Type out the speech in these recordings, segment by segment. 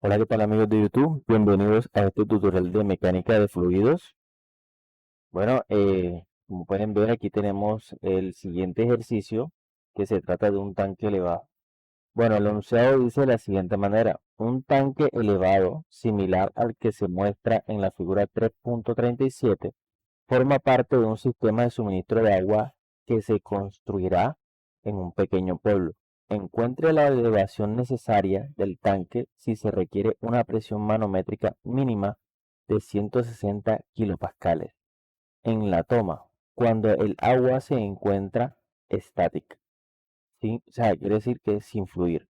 Hola, ¿qué tal amigos de YouTube? Bienvenidos a este tutorial de mecánica de fluidos. Bueno, como pueden ver aquí tenemos el siguiente ejercicio que se trata de un tanque elevado. Bueno, el enunciado dice de la siguiente manera: un tanque elevado similar al que se muestra en la figura 3.37 forma parte de un sistema de suministro de agua que se construirá en un pequeño pueblo. Encuentre la elevación necesaria del tanque si se requiere una presión manométrica mínima de 160 kilopascales en la toma cuando el agua se encuentra estática. ¿Sí? O sea, quiere decir que sin fluir.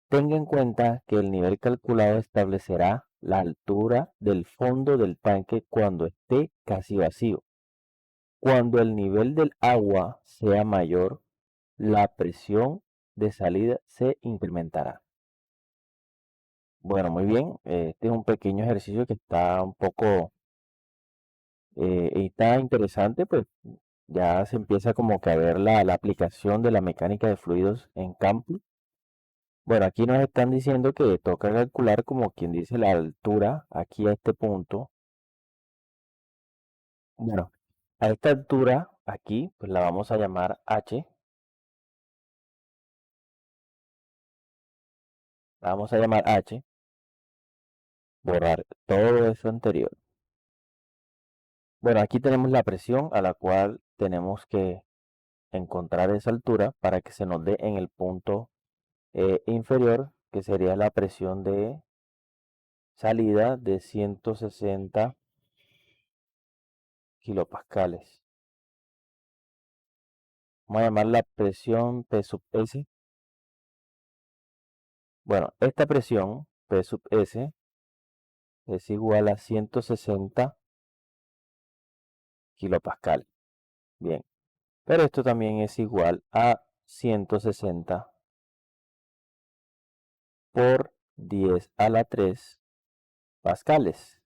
Tenga en cuenta que el nivel calculado establecerá la altura del fondo del tanque cuando esté casi vacío. Cuando el nivel del agua sea mayor, la presión de salida se incrementará. Bueno, muy bien. Este es un pequeño ejercicio que está un poco, está interesante, pues ya se empieza como que a ver la aplicación de la mecánica de fluidos en campo. Bueno, aquí nos están diciendo que toca calcular, como quien dice, la altura aquí a este punto. Bueno, a esta altura aquí, pues la vamos a llamar H. La vamos a llamar H. Borrar todo eso anterior. Bueno, aquí tenemos la presión a la cual tenemos que encontrar esa altura para que se nos dé en el punto inferior, que sería la presión de salida de 160 kilopascales. Vamos a llamar la presión P sub S. Bueno, esta presión P sub S es igual a 160 kilopascales. Bien, pero esto también es igual a 160 por 10 a la 3 pascales.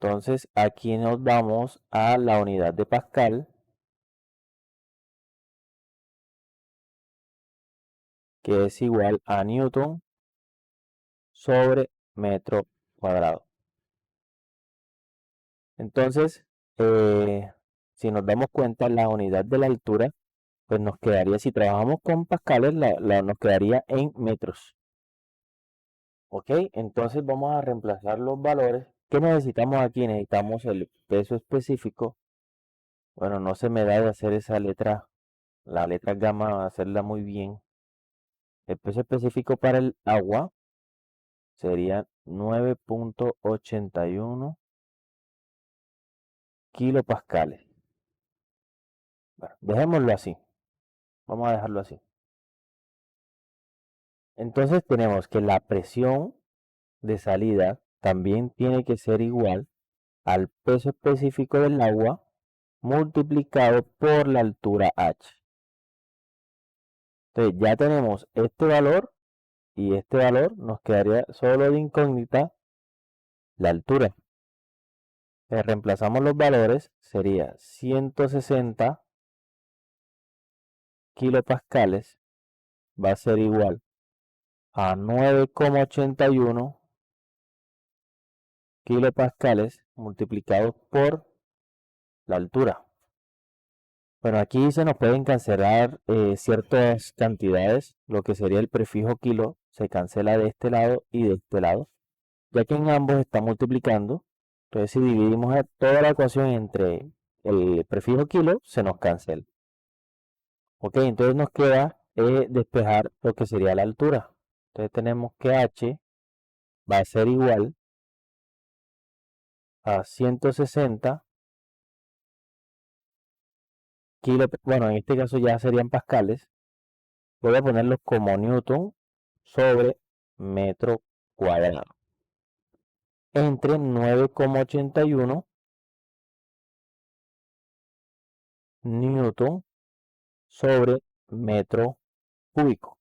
Entonces aquí nos vamos a la unidad de pascal, que es igual a newton sobre metro cuadrado. Entonces, si nos damos cuenta, la unidad de la altura, pues nos quedaría, si trabajamos con pascales, nos quedaría en metros. Ok, entonces vamos a reemplazar los valores. ¿Qué necesitamos aquí? Necesitamos el peso específico. Bueno, no se me da de hacer esa letra, la letra gamma, hacerla muy bien. El peso específico para el agua sería 9.81 kilopascales. Bueno, dejémoslo así. Vamos a dejarlo así. Entonces tenemos que la presión de salida también tiene que ser igual al peso específico del agua multiplicado por la altura h. Entonces ya tenemos este valor y este valor, nos quedaría solo de incógnita la altura. Reemplazamos los valores, sería 160 kilopascales, va a ser igual a 9,81 kilopascales multiplicados por la altura. Bueno, aquí se nos pueden cancelar ciertas cantidades, lo que sería el prefijo kilo se cancela de este lado y de este lado, ya que en ambos está multiplicando. Entonces si dividimos toda la ecuación entre el prefijo kilo, se nos cancela. Ok, entonces nos queda despejar lo que sería la altura. Entonces tenemos que h va a ser igual a 160 kilos, bueno, en este caso ya serían pascales. Voy a ponerlos como newton sobre metro cuadrado. Entre 9,81 newton sobre metro cúbico.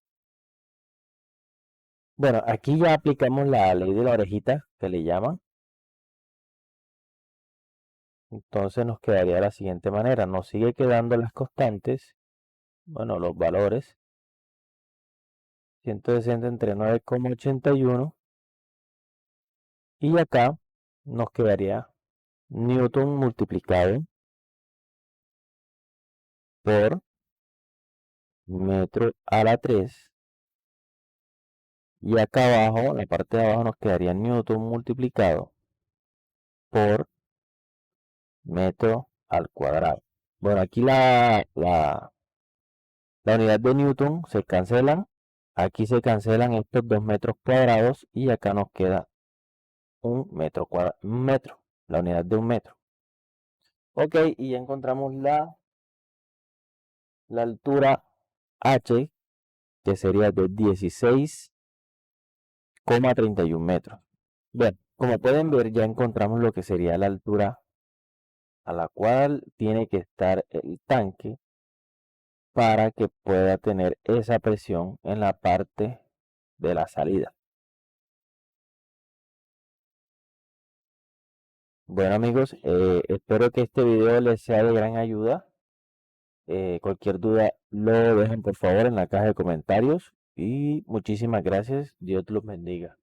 Bueno, aquí ya aplicamos la ley de la orejita, que le llaman. Entonces nos quedaría de la siguiente manera. Nos sigue quedando las constantes, bueno, los valores. 160 entre 9,81 y acá nos quedaría Newton multiplicado por metro a la 3 y acá abajo, en la parte de abajo nos quedaría Newton multiplicado por metro al cuadrado. Bueno, aquí la unidad de Newton se cancelan, aquí se cancelan estos 2 metros cuadrados y acá nos queda un metro cuadrado, la unidad de un metro. Ok, y ya encontramos la altura H, que sería de 16,31 metros. Bueno, como pueden ver, ya encontramos lo que sería la altura a la cual tiene que estar el tanque para que pueda tener esa presión en la parte de la salida. Bueno amigos, espero que este video les sea de gran ayuda. Cualquier duda lo dejen por favor en la caja de comentarios y muchísimas gracias. Dios los bendiga.